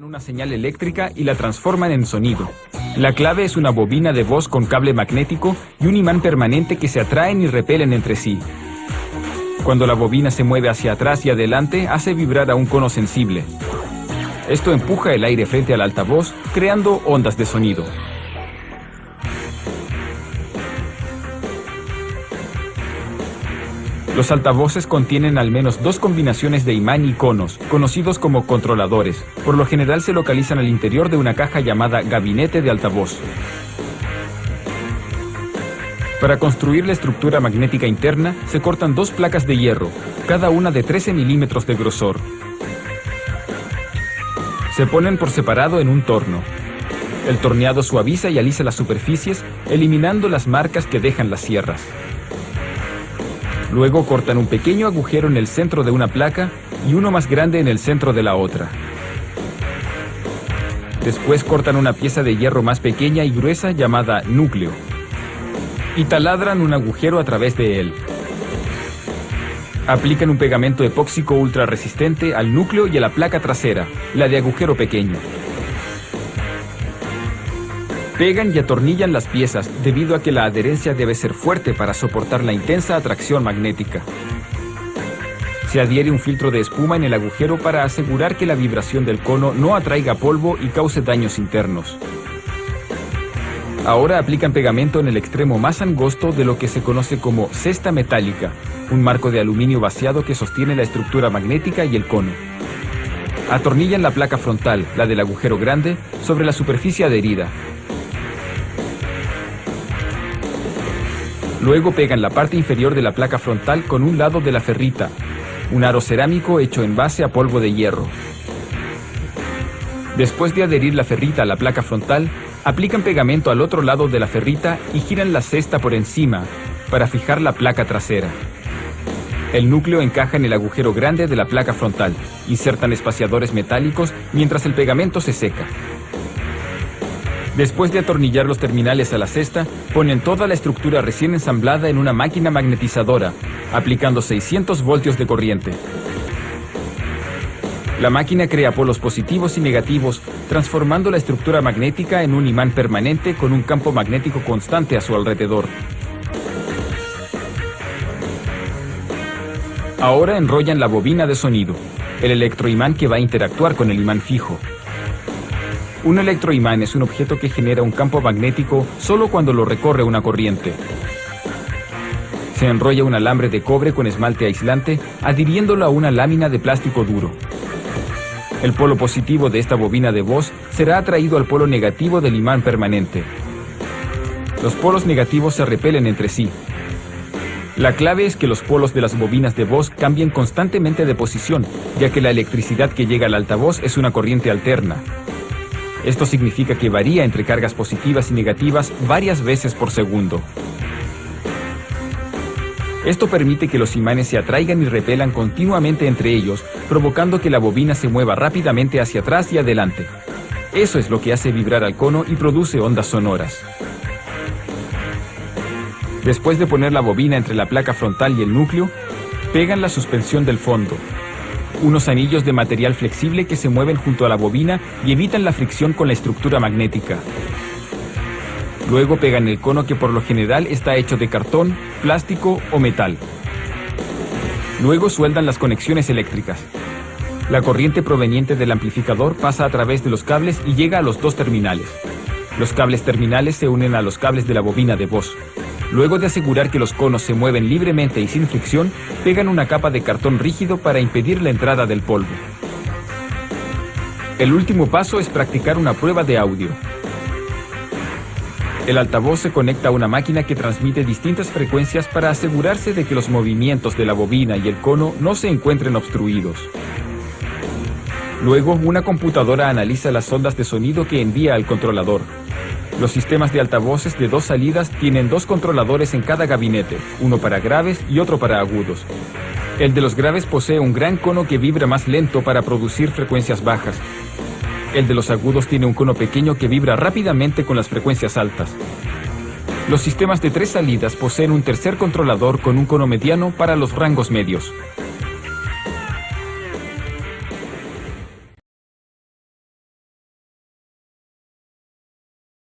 una señal eléctrica y la transforman en sonido. La clave es una bobina de voz con cable magnético y un imán permanente que se atraen y repelen entre sí. Cuando la bobina se mueve hacia atrás y adelante, hace vibrar a un cono sensible. Esto empuja el aire frente al altavoz, creando ondas de sonido. Los altavoces contienen al menos dos combinaciones de imán y conos, conocidos como controladores. Por lo general se localizan al interior de una caja llamada gabinete de altavoz. Para construir la estructura magnética interna, se cortan dos placas de hierro, cada una de 13 milímetros de grosor. Se ponen por separado en un torno. El torneado suaviza y alisa las superficies, eliminando las marcas que dejan las sierras. Luego cortan un pequeño agujero en el centro de una placa y uno más grande en el centro de la otra. Después cortan una pieza de hierro más pequeña y gruesa llamada núcleo y taladran un agujero a través de él. Aplican un pegamento epóxico ultra resistente al núcleo y a la placa trasera, la de agujero pequeño. Pegan y atornillan las piezas debido a que la adherencia debe ser fuerte para soportar la intensa atracción magnética. Se adhiere un filtro de espuma en el agujero para asegurar que la vibración del cono no atraiga polvo y cause daños internos. Ahora aplican pegamento en el extremo más angosto de lo que se conoce como cesta metálica, un marco de aluminio vaciado que sostiene la estructura magnética y el cono. Atornillan la placa frontal, la del agujero grande, sobre la superficie adherida. Luego pegan la parte inferior de la placa frontal con un lado de la ferrita, un aro cerámico hecho en base a polvo de hierro. Después de adherir la ferrita a la placa frontal, aplican pegamento al otro lado de la ferrita y giran la cesta por encima para fijar la placa trasera. El núcleo encaja en el agujero grande de la placa frontal. Insertan espaciadores metálicos mientras el pegamento se seca. Después de atornillar los terminales a la cesta, ponen toda la estructura recién ensamblada en una máquina magnetizadora, aplicando 600 voltios de corriente. La máquina crea polos positivos y negativos, transformando la estructura magnética en un imán permanente con un campo magnético constante a su alrededor. Ahora enrollan la bobina de sonido, el electroimán que va a interactuar con el imán fijo. Un electroimán es un objeto que genera un campo magnético solo cuando lo recorre una corriente. Se enrolla un alambre de cobre con esmalte aislante, adhiriéndolo a una lámina de plástico duro. El polo positivo de esta bobina de voz será atraído al polo negativo del imán permanente. Los polos negativos se repelen entre sí. La clave es que los polos de las bobinas de voz cambien constantemente de posición, ya que la electricidad que llega al altavoz es una corriente alterna. Esto significa que varía entre cargas positivas y negativas varias veces por segundo. Esto permite que los imanes se atraigan y repelan continuamente entre ellos, provocando que la bobina se mueva rápidamente hacia atrás y adelante. Eso es lo que hace vibrar al cono y produce ondas sonoras. Después de poner la bobina entre la placa frontal y el núcleo, pegan la suspensión del fondo. Unos anillos de material flexible que se mueven junto a la bobina y evitan la fricción con la estructura magnética. Luego pegan el cono, que por lo general está hecho de cartón, plástico o metal. Luego sueldan las conexiones eléctricas. La corriente proveniente del amplificador pasa a través de los cables y llega a los dos terminales. Los cables terminales se unen a los cables de la bobina de voz. Luego de asegurar que los conos se mueven libremente y sin fricción, pegan una capa de cartón rígido para impedir la entrada del polvo. El último paso es practicar una prueba de audio. El altavoz se conecta a una máquina que transmite distintas frecuencias para asegurarse de que los movimientos de la bobina y el cono no se encuentren obstruidos. Luego, una computadora analiza las ondas de sonido que envía al controlador. Los sistemas de altavoces de dos salidas tienen dos controladores en cada gabinete, uno para graves y otro para agudos. El de los graves posee un gran cono que vibra más lento para producir frecuencias bajas. El de los agudos tiene un cono pequeño que vibra rápidamente con las frecuencias altas. Los sistemas de tres salidas poseen un tercer controlador con un cono mediano para los rangos medios.